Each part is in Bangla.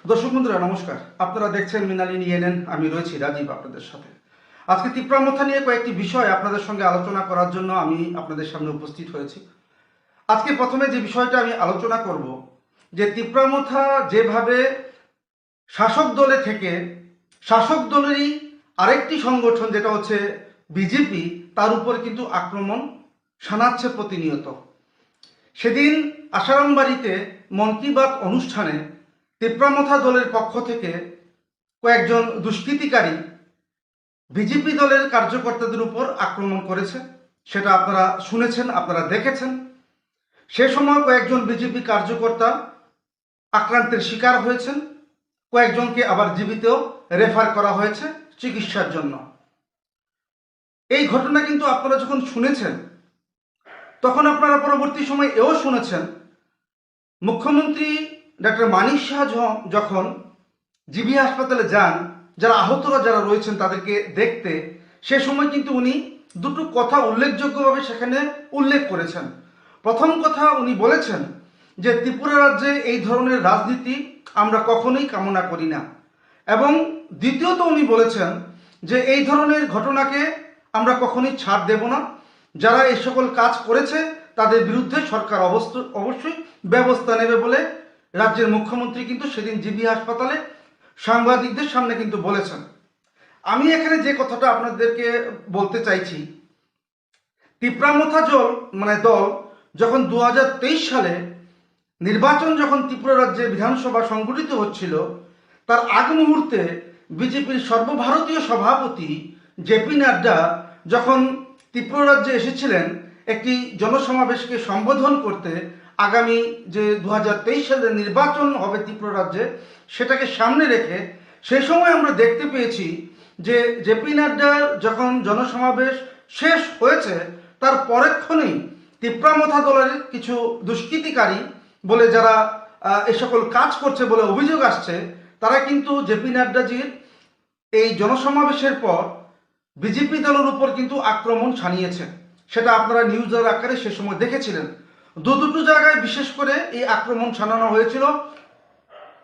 দর্শক বন্ধুরা নমস্কার। আপনারা দেখছেন মৃণালিনী ইএনএন। আমি রয়েছি রাজীব আপনাদের সাথে। আজকে তিপ্রামথা নিয়ে কয়েকটি বিষয় আপনাদের সঙ্গে আলোচনা করার জন্য আমি আপনাদের সামনে উপস্থিত হয়েছি। আজকে প্রথমে যে বিষয়টা আমি আলোচনা করব, যে তিপ্রামথা যেভাবে শাসক দলে থেকে শাসক দলেরই আরেকটি সংগঠন যেটা হচ্ছে বিজেপি, তার উপর কিন্তু আক্রমণ শানাচ্ছে প্রতিনিয়ত। সেদিন আসারামবাড়িতে মন কি বাত অনুষ্ঠানে তিপ্রামথা দলের পক্ষ থেকে কয়েকজন দুষ্কৃতিকারী বিজেপি দলের কার্যকর্তাদের উপর আক্রমণ করেছে। সেটা আপনারা শুনেছেন, আপনারা দেখেছেন। সে সময় কয়েকজন বিজেপি কার্যকর্তা আক্রান্তের শিকার হয়েছেন, কয়েকজনকে আবার জীবিত রেফার করা হয়েছে চিকিৎসার জন্য। এই ঘটনা কিন্তু আপনারা যখন শুনেছেন, তখন আপনারা পরবর্তী সময় এও শুনেছেন মুখ্যমন্ত্রী ডক্টর মানিক শাহ যখন জিবি হাসপাতালে যান যারা আহতরা যারা রয়েছেন তাদেরকে দেখতে, সে সময় কিন্তু উনি দুটো কথা উল্লেখযোগ্যভাবে সেখানে উল্লেখ করেছেন। প্রথম কথা উনি বলেছেন যে ত্রিপুরা রাজ্যে এই ধরনের রাজনীতি আমরা কখনোই কামনা করি না, এবং দ্বিতীয়ত উনি বলেছেন যে এই ধরনের ঘটনাকে আমরা কখনোই ছাড় দেব না। যারা এই সকল কাজ করেছে তাদের বিরুদ্ধে সরকার অবশ্যই ব্যবস্থা নেবে বলে রাজ্যের মুখ্যমন্ত্রী কিন্তু সেদিন জিবি হাসপাতালে সাংবাদিকদের সামনে কিন্তু বলেছেন। আমি এখানে যে কথাটা আপনাদেরকে বলতে চাইছি, তিপ্রামথা দল যখন 2023 সালে নির্বাচন যখন ত্রিপুরা রাজ্যে বিধানসভা সংগঠিত হচ্ছিল, তার আগ মুহূর্তে বিজেপির সর্বভারতীয় সভাপতি জেপি নাড্ডা যখন ত্রিপুরা রাজ্যে এসেছিলেন একটি জনসমাবেশকে সম্বোধন করতে, আগামী যে 2023 সালের নির্বাচন হবে ত্রিপুরা রাজ্যে, সেটাকে সামনে রেখে সেই সময় আমরা দেখতে পেয়েছি যে জেপি নাড্ডার যখন জনসমাবেশ শেষ হয়েছে তার পরেক্ষণেই তিপ্রামথা দলের কিছু দুষ্কৃতিকারী বলে যারা এ সকল কাজ করছে বলে অভিযোগ আসছে, তারা কিন্তু জেপি নাড্ডাজির এই জনসমাবেশের পর বিজেপি দলের উপর কিন্তু আক্রমণ ছানিয়েছে। সেটা আপনারা নিউজের আকারে সে সময় দেখেছিলেন। দুটো জায়গায় বিশেষ করে এই আক্রমণ ছানানো হয়েছিল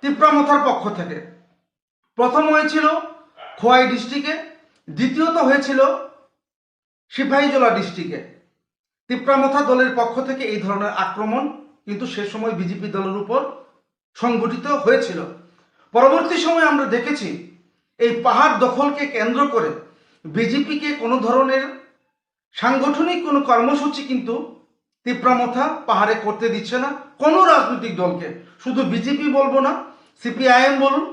তিপ্রামথার পক্ষ থেকে। প্রথম হয়েছিল খোয়াই ডিস্ট্রিক্টে, দ্বিতীয়ত হয়েছিল সিপাহীজলা ডিস্ট্রিক্টে। তিপ্রামথা দলের পক্ষ থেকে এই ধরনের আক্রমণ কিন্তু সে সময় বিজেপি দলের উপর সংগঠিত হয়েছিল। পরবর্তী সময়ে আমরা দেখেছি এই পাহাড় দখলকে কেন্দ্র করে বিজেপিকে কোনো ধরনের সাংগঠনিক কোনো কর্মসূচি কিন্তু তিপ্রামথা পাহাড়ে করতে দিচ্ছে না কোনো রাজনৈতিক দলকে। শুধু বিজেপি বলবো না, সিপিআইএম বলুন,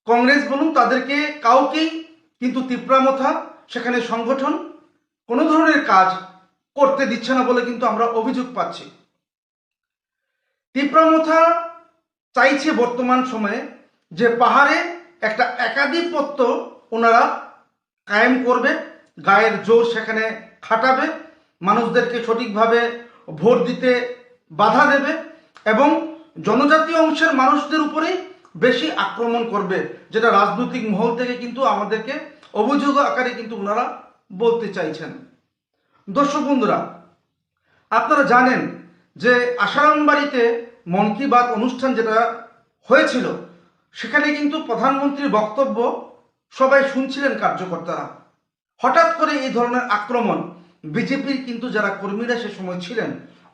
কংগ্রেস বলুন, তাদেরকে কাউকেই কিন্তু তিপ্রামথা সেখানে সংগঠন কোনো ধরনের কাজ করতে দিচ্ছে না বলে কিন্তু আমরা অভিযোগ পাচ্ছি। তিপ্রামথা চাইছে বর্তমান সময়ে যে পাহাড়ে একটা একাধিপত্য ওনারা কায়েম করবে, গায়ের জোর সেখানে খাটাবে, মানুষদেরকে সঠিকভাবে ভোট দিতে বাধা দেবে এবং জনজাতীয় অংশের মানুষদের উপরেই বেশি আক্রমণ করবে, যেটা রাজনৈতিক মহল থেকে কিন্তু আমাদেরকে অভিযোগ আকারে কিন্তু ওনারা বলতে চাইছেন। দর্শক বন্ধুরা, আপনারা জানেন যে আসারামবাড়িতে মন কি বাত অনুষ্ঠান যেটা হয়েছিল, সেখানে কিন্তু প্রধানমন্ত্রীর বক্তব্য সবাই শুনছিলেন কার্যকর্তারা। হঠাৎ করে এই ধরনের আক্রমণ বিজেপির কিন্তু যারা কর্মীরা সে সময় ছিলেন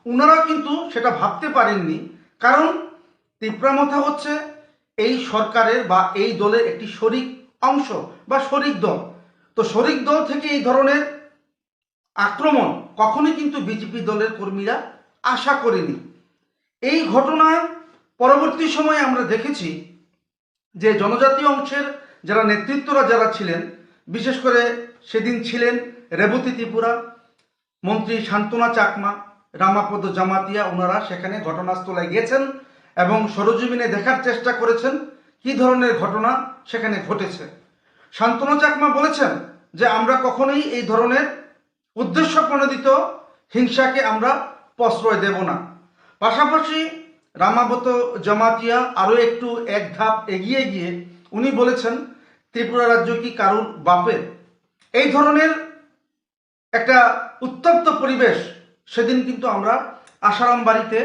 ওনারা কিন্তু সেটা ভাবতে পারেননি, কারণ তিপ্রামথা হচ্ছে এই সরকারের বা এই দলের একটি শরিক অংশ বা শরিক দল। তো শরিক দল থেকে এই ধরনের আক্রমণ কখনোই কিন্তু বিজেপি দলের কর্মীরা আশা করেনি। এই ঘটনা পরবর্তী সময়ে আমরা দেখেছি যে জনজাতীয় অংশের যারা নেতৃত্বরা যারা ছিলেন, বিশেষ করে সেদিন ছিলেন রেবতী ত্রিপুরা, মন্ত্রী শান্তনা চাকমা, রামাপদ জামাতিয়া, ওনারা সেখানে ঘটনাস্থলে গিয়েছেন এবং সরজমিনে দেখার চেষ্টা করেছেন কি ধরনের ঘটনা সেখানে ঘটেছে। শান্তনা চাকমা বলেছেন যে আমরা কখনোই এই ধরনের উদ্দেশ্য প্রণোদিত হিংসাকে আমরা প্রশ্রয় দেব না। পাশাপাশি রামাবত জমাতিয়া আরও একটু এক ধাপ এগিয়ে গিয়ে উনি বলেছেন ত্রিপুরা রাজ্য কি কারুর বাপের। এই ধরনের একটা উত্তপ্ত পরিবেশ সেদিন কিন্তু আমরা আসারামবাড়িতে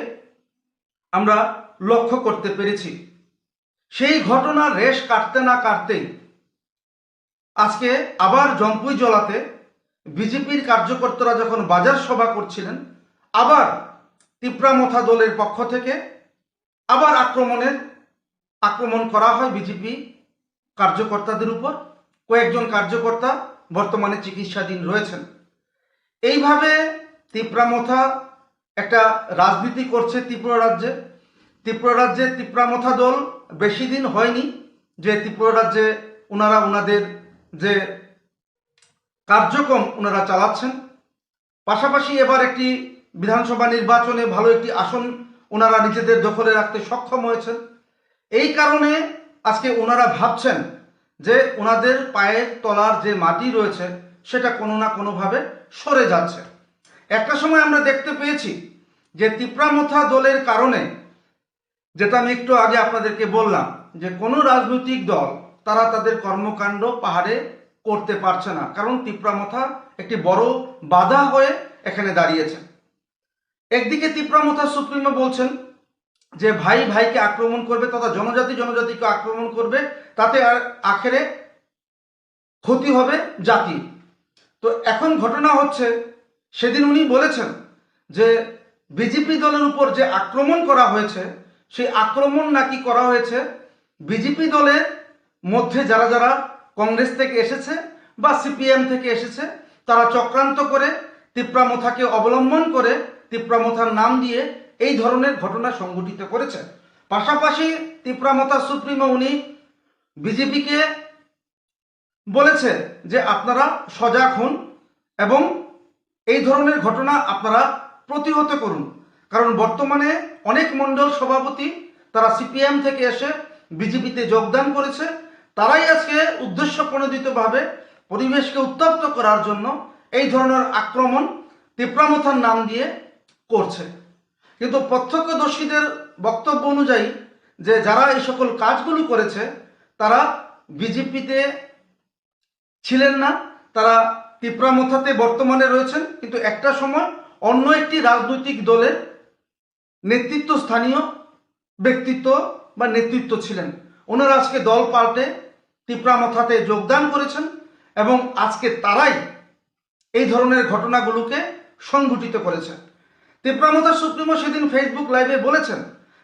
আমরা লক্ষ্য করতে পেরেছি। সেই ঘটনার রেশ কাটতে না কাটতেই আজকে আবার জম্পুই জলাতে বিজেপির কার্যকর্তারা যখন বাজার সভা করছিলেন, আবার তিপ্রামথা দলের পক্ষ থেকে আবার আক্রমণ করা হয় বিজেপি কার্যকর্তাদের উপর। কয়েকজন কার্যকর্তা বর্তমানে চিকিৎসাধীন রয়েছেন। এইভাবে তিপ্রামথা একটা রাজনীতি করছে ত্রিপুরা রাজ্যে। ত্রিপুরা রাজ্যে তিপ্রামথা দল বেশি দিন হয়নি যে ত্রিপুরা রাজ্যে ওনাদের যে কার্যক্রম ওনারা চালাচ্ছেন। পাশাপাশি এবার একটি বিধানসভা নির্বাচনে ভালো একটি আসন ওনারা নিজেদের দখলে রাখতে সক্ষম হয়েছেন। এই কারণে আজকে ওনারা ভাবছেন যে ওনাদের পায়ের তলার যে মাটি রয়েছে সেটা কোনো না কোনোভাবে সরে যাচ্ছে। একটা সময় আমরা দেখতে পেয়েছি যে তিপ্রামথা দলের কারণে, যেটা আমি একটু আগে আপনাদেরকে বললাম, যে কোনো রাজনৈতিক দল তারা তাদের কর্মকাণ্ড পাহাড়ে করতে পারছে না, কারণ তিপ্রামথা একটি বড় বাধা হয়ে এখানে দাঁড়িয়েছে। একদিকে তিপ্রামথা সুপ্রিমো বলছেন যে ভাই ভাইকে আক্রমণ করবে তথা জনজাতিকে আক্রমণ করবে, তাতে আর আখেরে ক্ষতি হবে জাতি। তো এখন ঘটনা হচ্ছে, সেদিন উনি বলেছেন যে বিজেপি দলের উপর যে আক্রমণ করা হয়েছে, সেই আক্রমণ নাকি করা হয়েছে বিজেপি দলের মধ্যে যারা যারা কংগ্রেস থেকে এসেছে বা সিপিএম থেকে এসেছে, তারা চক্রান্ত করে তিপ্রামথাকে অবলম্বন করে তিপ্রামথার নাম দিয়ে এই ধরনের ঘটনা সংঘটিত করেছে। পাশাপাশি তিপ্রামথা সুপ্রিমো উনি বিজেপিকে বলেছে যে আপনারা সজাগ হন এবং এই ধরনের ঘটনা আপনারা প্রতিহত করুন, কারণ বর্তমানে অনেক মণ্ডল সভাপতি তারা সিপিএম থেকে এসে বিজেপিতে যোগদান করেছে। তারাই আজকে উদ্দেশ্যপ্রণোদিতভাবে পরিবেশকে উত্তপ্ত করার জন্য এই ধরনের আক্রমণ তিপ্রামথার নাম দিয়ে করছে। কিন্তু প্রত্যক্ষদর্শীদের বক্তব্য অনুযায়ী যে যারা এই সকল কাজগুলো করেছে তারা বিজেপিতে ছিলেন না, তারা তিপ্রামথাতে বর্তমানে রয়েছেন, কিন্তু একটা সময় অন্য একটি রাজনৈতিক দলের স্থানীয় ব্যক্তিত্ব বা নেতৃত্ব ছিলেন। ওনারা আজকে দল পাল্টে তিপ্রামথাতে যোগদান করেছেন এবং আজকে তারাই এই ধরনের ঘটনাগুলোকে সংঘটিত করেছে। তিপ্রামথা সুপ্রিমো সেদিন ফেসবুক লাইভে বলেছেন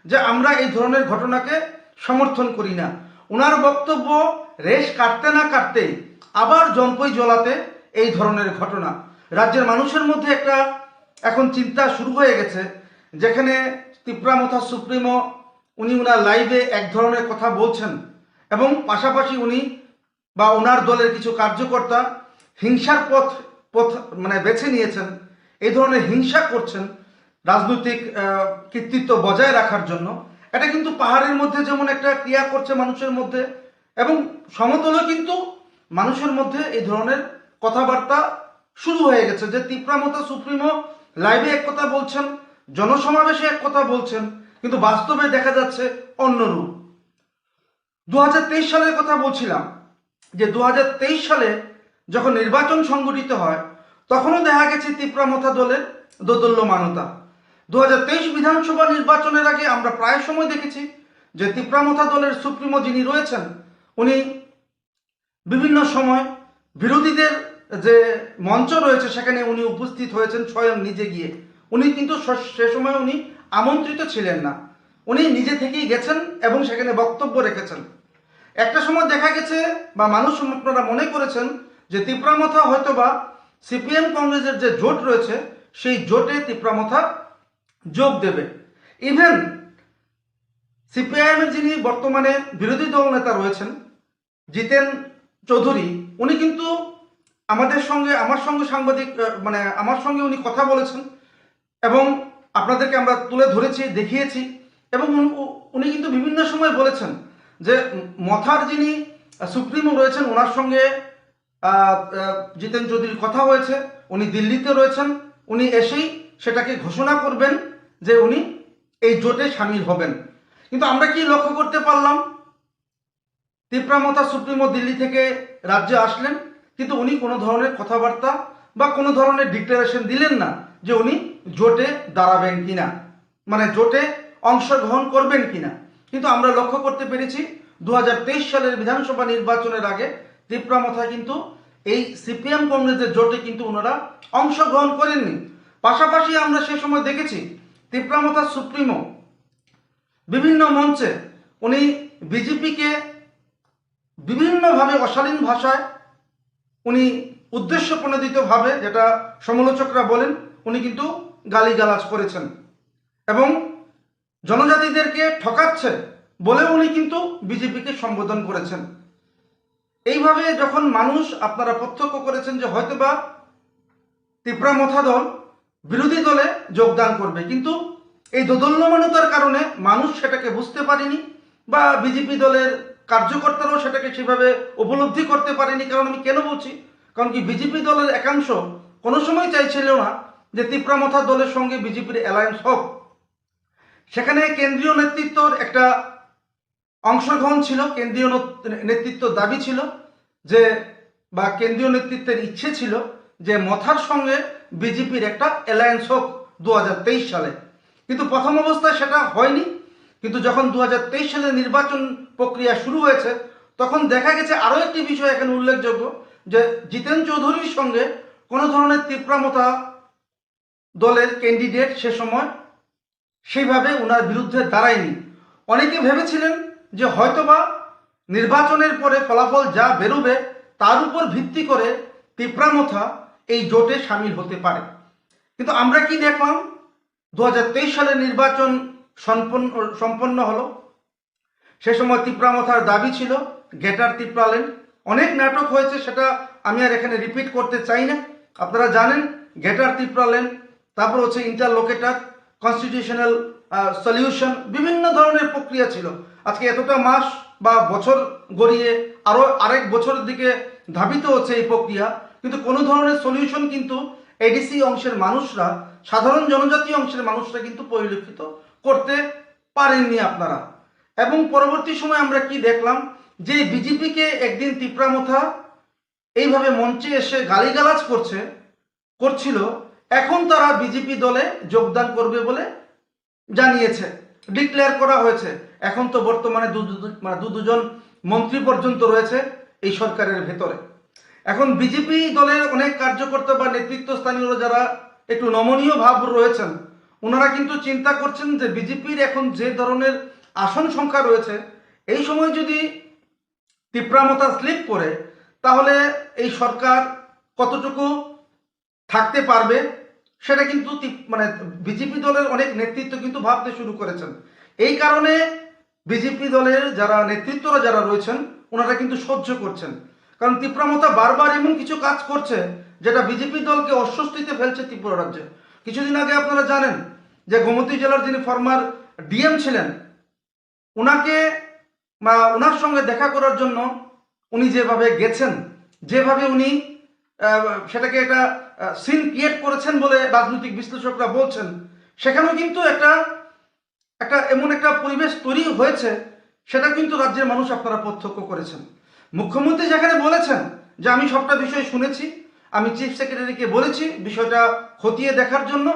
যে আমরা এই ধরনের ঘটনাকে সমর্থন করি না। ওনার বক্তব্য, রেশ কাটতে না কাটতেই আবার জম্পই জলাতে এই ধরনের ঘটনা। রাজ্যের মানুষের মধ্যে একটা এখন চিন্তা শুরু হয়ে গেছে, যেখানে তিপ্রামথা সুপ্রিমো উনি ওনার লাইভে এক ধরনের কথা বলছেন এবং পাশাপাশি উনি বা ওনার দলের কিছু কার্যকর্তা হিংসার পথ বেছে নিয়েছেন, এই ধরনের হিংসা করছেন রাজনৈতিক কৃতিত্ব বজায় রাখার জন্য। এটা কিন্তু পাহাড়ের মধ্যে যেমন একটা ক্রিয়া করছে মানুষের মধ্যে, এবং সমতলে কিন্তু মানুষের মধ্যে এই ধরনের কথাবার্তা শুরু হয়ে গেছে যে তিপ্রামথা সুপ্রিমো লাইভে এক কথা বলছেন, জনসমাবেশে এক কথা বলছেন, কিন্তু বাস্তবে দেখা যাচ্ছে অন্য রূপ। 2023 সালের কথা বলছিলাম যে 2023 সালে যখন নির্বাচন সংগঠিত হয় তখনও দেখা গেছে তিপ্রামথা দলের দোদল্যমানতা। 2023 বিধানসভা নির্বাচনের আগে আমরা প্রায় সময় দেখেছি যে তিপ্রামথা দলের সুপ্রিমো যিনি রয়েছেন উনি বিভিন্ন সময় বিরোধীদের যে মঞ্চ রয়েছে সেখানে উনি উপস্থিত হয়েছেন স্বয়ং নিজে গিয়ে। উনি কিন্তু সে সময় উনি আমন্ত্রিত ছিলেন না, উনি নিজে থেকেই গেছেন এবং সেখানে বক্তব্য রেখেছেন। একটা সময় দেখা গেছে বা মানুষ আপনারা মনে করেছেন যে তিপ্রামথা হয়তোবা সিপিএম কংগ্রেসের যে জোট রয়েছে সেই জোটে তিপ্রামথা যোগ দেবে। ইভেন সিপিআইএমের যিনি বর্তমানে বিরোধী দল নেতা রয়েছেন জিতেন চৌধুরী, উনি কিন্তু আমার সঙ্গে উনি কথা বলেছেন এবং আপনাদেরকে আমরা তুলে ধরেছি, দেখিয়েছি, এবং উনি কিন্তু বিভিন্ন সময় বলেছেন যে মথার যিনি সুপ্রিমো রয়েছেন ওনার সঙ্গে জিতেন চৌধুরীর কথা হয়েছে, উনি দিল্লিতে রয়েছেন, উনি এসেই সেটাকে ঘোষণা করবেন যে উনি এই জোটে সামিল হবেন। কিন্তু আমরা কি লক্ষ্য করতে পারলাম, তিপ্রামথা সুপ্রিমো দিল্লি থেকে রাজ্যে আসলেন, কিন্তু উনি কোনো ধরনের কথাবার্তা বা কোনো ধরনের ডিক্লারেশন দিলেন না যে উনি জোটে দাঁড়াবেন কিনা, জোটে অংশগ্রহণ করবেন কিনা। কিন্তু আমরা লক্ষ্য করতে পেরেছি 2023 সালের বিধানসভা নির্বাচনের আগে তিপ্রামথা কিন্তু এই সিপিএম কংগ্রেসের জোটে কিন্তু ওনারা অংশগ্রহণ করেননি। পাশাপাশি আমরা সে সময় দেখেছি তিপ্রামথা সুপ্রিমো বিভিন্ন মঞ্চে উনি বিজেপিকে বিভিন্নভাবে অশালীন ভাষায় উনি উদ্দেশ্য প্রণোদিতভাবে, যেটা সমালোচকরা বলেন, উনি কিন্তু গালিগালাজ করেছেন এবং জনজাতিদেরকে ঠকাচ্ছে বলে উনি কিন্তু বিজেপিকে সম্বোধন করেছেন। এইভাবে যখন মানুষ, আপনারা প্রত্যক্ষ করেছেন যে হয়তোবা তিপ্রামথা দল বিরোধী দলে যোগদান করবে, কিন্তু এই দোদল্যমানতার কারণে মানুষ সেটাকে বুঝতে পারেনি বা বিজেপি দলের কার্যকর্তারাও সেটাকে সেভাবে উপলব্ধি করতে পারেনি। কারণ আমি কেন বলছি, কারণ কি বিজেপি দলের একাংশ কোনো সময় চাইছিল না যে তিপ্রামথা দলের সঙ্গে বিজেপির অ্যালায়েন্স হোক। সেখানে কেন্দ্রীয় নেতৃত্বর একটা অংশগ্রহণ ছিল, কেন্দ্রীয় নেতৃত্ব দাবি ছিল যে, বা কেন্দ্রীয় নেতৃত্বের ইচ্ছে ছিল যে মথার সঙ্গে বিজেপির একটা অ্যালায়েন্স হোক 2023 সালে। কিন্তু প্রথম অবস্থায় সেটা হয়নি, কিন্তু যখন 2023 সালে নির্বাচন প্রক্রিয়া শুরু হয়েছে তখন দেখা গেছে আরও একটি বিষয় এখানে উল্লেখযোগ্য, যে জিতেন চৌধুরীর সঙ্গে কোনো ধরনের তিপ্রামথা দলের ক্যান্ডিডেট সে সময় সেইভাবে ওনার বিরুদ্ধে দাঁড়ায়নি। অনেকে ভেবেছিলেন যে হয়তোবা নির্বাচনের পরে ফলাফল যা বেরোবে তার উপর ভিত্তি করে তিপ্রামথা এই জোটে সামিল হতে পারে। কিন্তু আমরা কি দেখলাম, 2023 সালের নির্বাচন সম্পন্ন হলো। সে সময় তিপ্রামথার দাবি ছিল গ্রেটার তিপ্রাল্যান্ড। অনেক নাটক হয়েছে, সেটা আমি আর এখানে রিপিট করতে চাই না। আপনারা জানেন গ্রেটার তিপ্রাল্যান্ড, তারপর হচ্ছে ইন্টারলোকেটার, কনস্টিটিউশনাল সলিউশন, বিভিন্ন ধরনের প্রক্রিয়া ছিল। আজকে এতটা মাস বা বছর গড়িয়ে আরও আরেক বছরের দিকে ধাবিত হচ্ছে এই প্রক্রিয়া, কিন্তু কোনো ধরনের সলিউশন কিন্তু এডিসি অংশের মানুষরা, সাধারণ জনজাতি অংশের মানুষরা কিন্তু পরিলক্ষিত করতে পারেননি আপনারা। এবং পরবর্তী সময় আমরা কি দেখলাম, যে বিজেপিকে একদিন তিপ্রামথা এইভাবে মঞ্চে এসে গালিগালাজ করছিল, এখন তারা বিজেপি দলে যোগদান করবে বলে জানিয়েছে, ডিক্লেয়ার করা হয়েছে। এখন তো বর্তমানে দুজন মন্ত্রী পর্যন্ত রয়েছে এই সরকারের ভেতরে। এখন বিজেপি দলের অনেক কার্যকর্তা বা নেতৃত্বস্থানীয় যারা একটু নমনীয় ভাব রয়েছেন, ওনারা কিন্তু চিন্তা করছেন যে বিজেপির এখন যে ধরনের আসন সংখ্যা রয়েছে, এই সময় যদি তিপ্রামথা স্লিপ করে তাহলে এই সরকার কতটুকু থাকতে পারবে সেটা কিন্তু বিজেপি দলের অনেক নেতৃত্ব কিন্তু ভাবতে শুরু করেছেন। এই কারণে বিজেপি দলের যারা নেতৃত্বরা যারা রয়েছেন ওনারা কিন্তু সহ্য করছেন, কারণ তিপ্রামথা বারবার এমন কিছু কাজ করছে যেটা বিজেপি দলকে অস্বস্তিতে ফেলছে ত্রিপুরা রাজ্যে। কিছুদিন আগে আপনারা জানেন যে গোমতী জেলার যিনি ফর্মার ডিএম ছিলেন, ওনার সঙ্গে দেখা করার জন্য উনি যেভাবে গেছেন, যেভাবে উনি সেটাকে একটা সিন ক্রিয়েট করেছেন বলে রাজনৈতিক বিশ্লেষকরা বলছেন, সেখানেও কিন্তু একটা এমন একটা পরিবেশ তৈরি হয়েছে, সেটা কিন্তু রাজ্যের মানুষ আপনারা প্রত্যক্ষ করেছেন। মুখ্যমন্ত্রী যেখানে বলেছেন যে আমি সবটা বিষয় শুনেছি, আমি চিফ সেক্রেটারিকে বলেছি বিষয়টা খতিয়ে দেখার জন্য,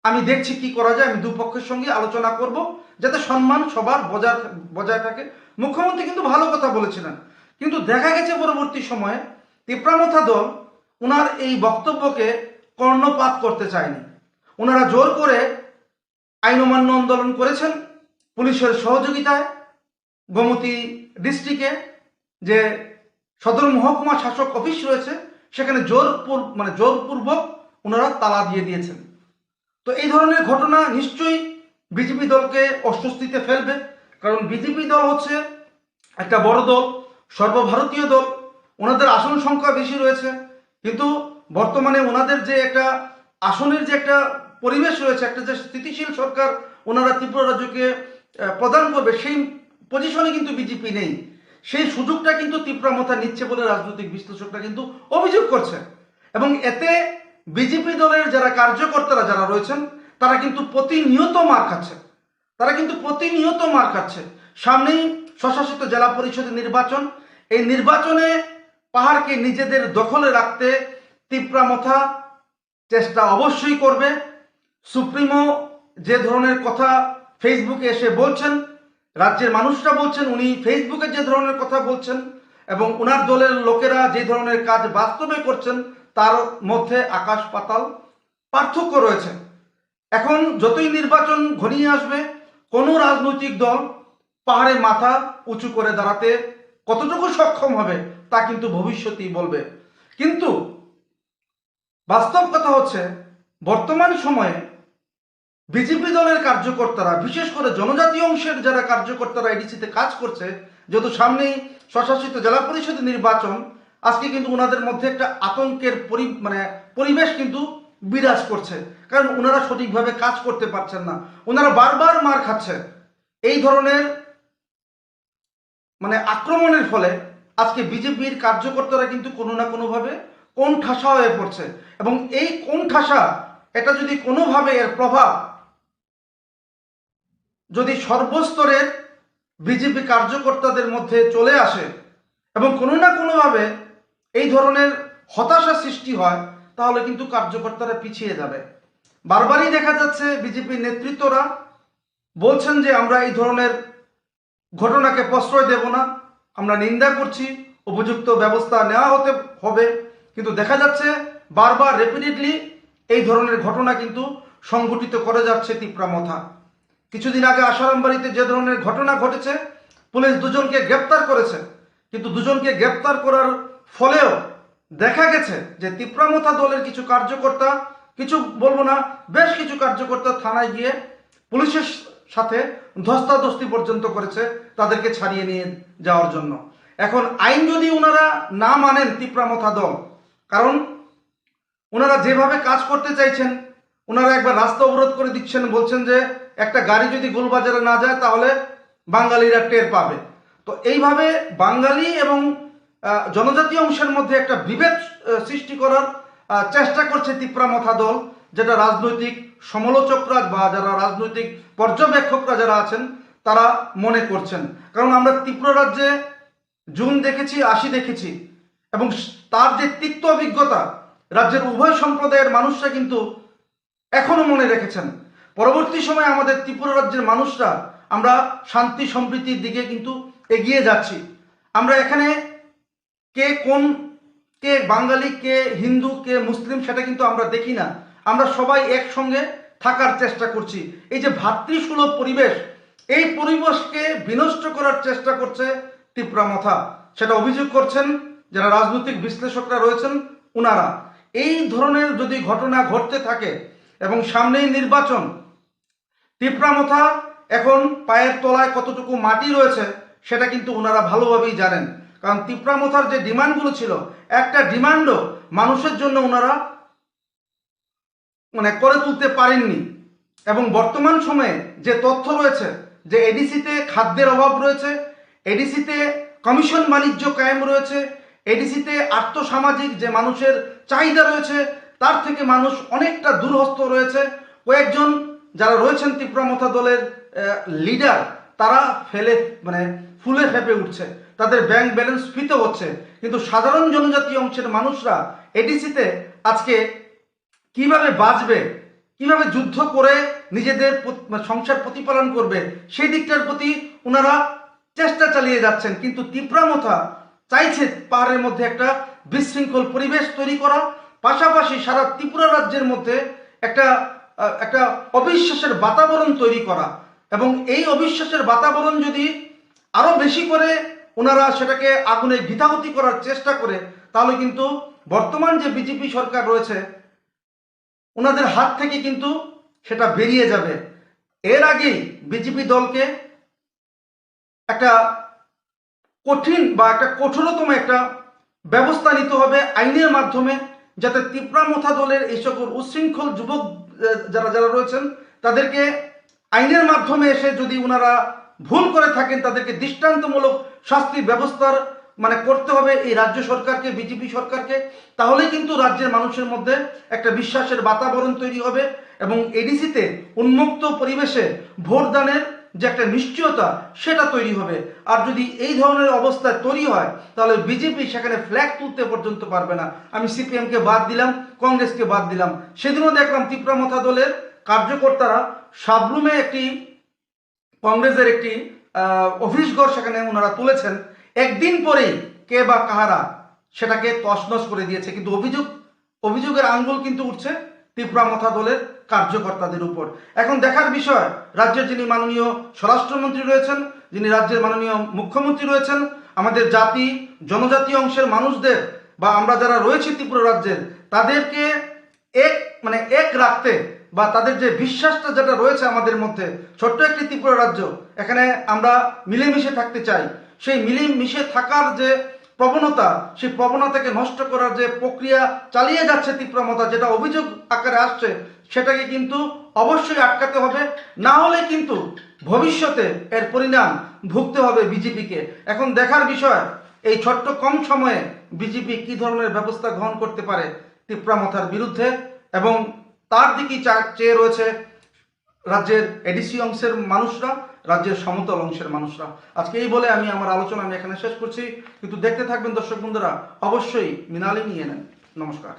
আমি দেখছি কি করা যায়, আমি দুপক্ষের সঙ্গে আলোচনা করব যাতে সম্মান সবার বজায় থাকে। মুখ্যমন্ত্রী কিন্তু ভালো কথা বলেছিলেন, কিন্তু দেখা গেছে পরবর্তী সময়ে তিপ্রামথা দল ওনার এই বক্তব্যকে কর্ণপাত করতে চায়নি। ওনারা জোর করে আইন অমান্য আন্দোলন করেছেন পুলিশের সহযোগিতায়। গোমতী ডিস্ট্রিক্টে যে সদর মহকুমা শাসক অফিস রয়েছে সেখানে জোরপূর্বক ওনারা তালা দিয়ে দিয়েছেন। তো এই ধরনের ঘটনা নিশ্চয়ই বিজেপি দলকে অস্বস্তিতে ফেলবে, কারণ বিজেপি দল হচ্ছে একটা বড় দল, সর্বভারতীয় দল, ওনাদের আসন সংখ্যা বেশি রয়েছে, কিন্তু বর্তমানে ওনাদের যে একটা আসনের যে একটা পরিবেশ রয়েছে, একটা যে স্থিতিশীল সরকার ওনারা ত্রিপুরা রাজ্যকে প্রদান করবে, সেই পজিশনে কিন্তু বিজেপি নেই। সেই সুযোগটা কিন্তু তিপ্রামথা নিচ্ছে বলে রাজনৈতিক বিশ্লেষকরা কিন্তু অভিযোগ করছে। এবং এতে বিজেপি দলের যারা কার্যকর্তারা যারা রয়েছেন তারা কিন্তু প্রতিনিয়ত মার খাচ্ছে। সামনেই স্বশাসিত জেলা পরিষদের নির্বাচন, এই নির্বাচনে পাহাড়কে নিজেদের দখলে রাখতে তিপ্রামথা চেষ্টা অবশ্যই করবে। সুপ্রিমো যে ধরনের কথা ফেসবুকে এসে বলছেন রাজ্যের মানুষরা বলছেন, উনি ফেসবুকে যে ধরনের কথা বলছেন এবং ওনার দলের লোকেরা যে ধরনের কাজ বাস্তবে করছেন, তার মধ্যে আকাশ পাতাল পার্থক্য রয়েছে। এখন যতই নির্বাচন ঘনিয়ে আসবে, কোনো রাজনৈতিক দল পাহাড়ে মাথা উঁচু করে দাঁড়াতে কতটুকু সক্ষম হবে তা কিন্তু ভবিষ্যতেই বলবে। কিন্তু বাস্তব কথা হচ্ছে, বর্তমান সময়ে বিজেপি দলের কার্যকর্তারা, বিশেষ করে জনজাতি অংশের যারা কার্যকর্তারা এডিসিতে কাজ করছে, যেহেতু সামনেই স্বশাসিত জেলা পরিষদ নির্বাচন, আজকে কিন্তু ওনাদের মধ্যে একটা আতঙ্কের পরিবেশ কিন্তু বিরাজ করছে। কারণ ওনারা সঠিকভাবে কাজ করতে পারছেন না, ওনারা বারবার মার খাচ্ছে। এই ধরনের আক্রমণের ফলে আজকে বিজেপির কার্যকর্তারা কিন্তু কোনো না কোনোভাবে কোণঠাসা হয়ে পড়ছে। এবং এই কোণঠাসা, এটা যদি কোনোভাবে এর প্রভাব যদি সর্বস্তরের বিজেপি কার্যকর্তাদের মধ্যে চলে আসে এবং কোনো না কোনোভাবে এই ধরনের হতাশা সৃষ্টি হয়, তাহলে কিন্তু কার্যকর্তারা পিছিয়ে যাবে। বারবারই দেখা যাচ্ছে বিজেপি নেতৃত্বরা বলছেন যে আমরা এই ধরনের ঘটনাকে প্রশ্রয় দেব না, আমরা নিন্দা করছি, উপযুক্ত ব্যবস্থা নেওয়া হবে। কিন্তু দেখা যাচ্ছে বারবার রিপিটেডলি এই ধরনের ঘটনা কিন্তু সংঘটিত করে যাচ্ছে তিপ্রামথা। কিছুদিন আগে আসারামবাড়িতে যে ধরনের ঘটনা ঘটেছে, পুলিশ দুজনকে গ্রেপ্তার করেছে, কিন্তু দুজনকে গ্রেপ্তার করার ফলেও দেখা গেছে যে তিপ্রামথা দলের কিছু কার্যকর্তা, কিছু বলবো না, বেশ কিছু কার্যকর্তা থানায় গিয়ে পুলিশের সাথে ধস্তাধস্তি পর্যন্ত করেছে তাদেরকে ছাড়িয়ে নিয়ে যাওয়ার জন্য। এখন আইন যদি ওনারা না মানেন তিপ্রামথা দল, কারণ ওনারা যেভাবে কাজ করতে চাইছেন, ওনারা একবার রাস্তা অবরোধ করে দিচ্ছেন, বলছেন যে একটা গাড়ি যদি গোলবাজারে না যায় তাহলে বাঙালিরা টের পাবে। তো এইভাবে বাঙালি এবং জনজাতি অংশের মধ্যে একটা বিভেদ সৃষ্টি করার চেষ্টা করছে তিপ্রামথা দল, যেটা রাজনৈতিক সমালোচকরা বা যারা রাজনৈতিক পর্যবেক্ষকরা যারা আছেন তারা মনে করছেন। কারণ আমরা ত্রিপুরা রাজ্যে জুন দেখেছি, 80 দেখেছি, এবং তার যে তিক্ত অভিজ্ঞতা রাজ্যের উভয় সম্প্রদায়ের মানুষরা কিন্তু এখনো মনে রেখেছেন। পরবর্তী সময়ে আমাদের ত্রিপুরা রাজ্যের মানুষরা আমরা শান্তি সম্প্রীতির দিকে কিন্তু এগিয়ে যাচ্ছি। আমরা এখানে কে বাঙালি, কে হিন্দু, কে মুসলিম সেটা কিন্তু আমরা দেখি না, আমরা সবাই একসঙ্গে থাকার চেষ্টা করছি। এই যে ভ্রাতৃসুলভ পরিবেশ, এই পরিবেশকে বিনষ্ট করার চেষ্টা করছে তিপ্রামথা, সেটা অভিযোগ করছেন যারা রাজনৈতিক বিশ্লেষকরা রয়েছেন ওনারা। এই ধরনের যদি ঘটনা ঘটতে থাকে এবং সামনেই নির্বাচন, তিপ্রামথা এখন পায়ের তলায় কতটুকু মাটি রয়েছে সেটা কিন্তু ওনারা ভালোভাবেই জানেন। কারণ তিপ্রামথার যে ডিমান্ডগুলো ছিল, একটা ডিমান্ডও মানুষের জন্য ওনারা করে তুলতে পারেননি। এবং বর্তমান সময়ে যে তথ্য রয়েছে যে এডিসিতে খাদ্যের অভাব রয়েছে, এডিসিতে কমিশন বাণিজ্য কায়েম রয়েছে, এডিসিতে আর্থসামাজিক যে মানুষের চাহিদা রয়েছে তার থেকে মানুষ অনেকটা দূরস্থ রয়েছে। কয়েকজন যারা রয়েছেন তিপ্রামথা দলের লিডার, তারা ফুলে ফেপে উঠছে, তাদের ব্যাংক ব্যালেন্স ফিতে হচ্ছে। কিন্তু সাধারণ জনজাতি অংশের মানুষরা এডিসিতে আজকে কিভাবে বাঁচবে, কিভাবে যুদ্ধ করে নিজেদের সংসার প্রতিপালন করবে, সেই দিকটার প্রতি ওনারা চেষ্টা চালিয়ে যাচ্ছেন। কিন্তু তিপ্রামথা চাইছে পাহাড়ের মধ্যে একটা বিশৃঙ্খল পরিবেশ তৈরি করা, পাশাপাশি সারা ত্রিপুরা রাজ্যের মধ্যে একটা একটা অবিশ্বাসের বাতাবরণ তৈরি করা। এবং এই অবিশ্বাসের বাতাবরণ যদি আরো বেশি করে ওনারা সেটাকে আগুনে ঘিতাহুতি করার চেষ্টা করে, তাহলে কিন্তু বর্তমান যে বিজেপি সরকার রয়েছে ওনাদের হাত থেকে কিন্তু সেটা বেরিয়ে যাবে। এর আগেই বিজেপি দলকে একটা কঠিন বা একটা কঠোরতম একটা ব্যবস্থা নিতে হবে আইনের মাধ্যমে, যাতে তিপ্রামথা দলের এই সকল উচ্ছৃঙ্খল যুবক যারা যারা রয়েছেন তাদেরকে আইনের মাধ্যমে এসে যদি ওনারা ভুল করে থাকেন তাদেরকে দৃষ্টান্তমূলক শাস্তির ব্যবস্থার করতে হবে এই রাজ্য সরকারকে, বিজেপি সরকারকে। তাহলেই কিন্তু রাজ্যের মানুষের মধ্যে একটা বিশ্বাসের বাতাবরণ তৈরি হবে এবং এডিসিতে উন্মুক্ত পরিবেশে ভোটদানের যে একটা নিশ্চয়তা সেটা তৈরি হবে। আর যদি এই ধরনের অবস্থা তৈরি হয় তাহলে বিজেপি সেখানে ফ্ল্যাগ তুলতে পর্যন্ত পারবে না। আমি সিপিএমকে বাদ দিলাম, কংগ্রেসকে বাদ দিলাম। সেদিনও দেখলাম তিপ্রামথা দলের কার্যকর্তারা সাবরুমে একটি কংগ্রেসের একটি অফিসঘর সেখানে ওনারা তুলেছেন, একদিন পরেই কে বা কাহারা সেটাকে তছনছ করে দিয়েছে। কিন্তু অভিযোগের আঙ্গুল কিন্তু উঠছে তিপ্রামথা দলের কার্যকর্তাদের উপর। এখন দেখার বিষয়, রাজ্যের যিনি মাননীয় স্বরাষ্ট্রমন্ত্রী রয়েছেন, যিনি রাজ্যের মাননীয় মুখ্যমন্ত্রী রয়েছেন, আমাদের জাতি জনজাতি অংশের মানুষদের বা আমরা যারা রয়েছি ত্রিপুরা রাজ্যের তাদেরকে এক রাখতে বা তাদের যে বিশ্বাসটা যেটা রয়েছে আমাদের মধ্যে, ছোট্ট একটি ত্রিপুরা রাজ্য, এখানে আমরা মিলেমিশে থাকতে চাই, সেই মিলেমিশে থাকার যে প্রবণতা, সেই প্রবণতাকে নষ্ট করার যে প্রক্রিয়া চালিয়ে যাচ্ছে তিপ্রামথা, যেটা অভিযোগ আকারে আসছে, সেটাকে কিন্তু অবশ্যই আটকাতে হবে। না হলে কিন্তু ভবিষ্যতে এর পরিণাম ভুগতে হবে বিজেপিকে। এখন দেখার বিষয়, এই ছোট্ট কম সময়ে বিজেপি কি ধরনের ব্যবস্থা গ্রহণ করতে পারে তিপ্রামথার বিরুদ্ধে, এবং তার দিকেই চেয়ে রয়েছে রাজ্যের এডিসি অংশের মানুষরা, রাজ্যের সমতল অংশের মানুষরা। আজকে এই বলে আমি আমার আলোচনা এখানে শেষ করছি, কিন্তু দেখতে থাকবেন দর্শক বন্ধুরা, অবশ্যই মৃণালিনী ENN। নমস্কার।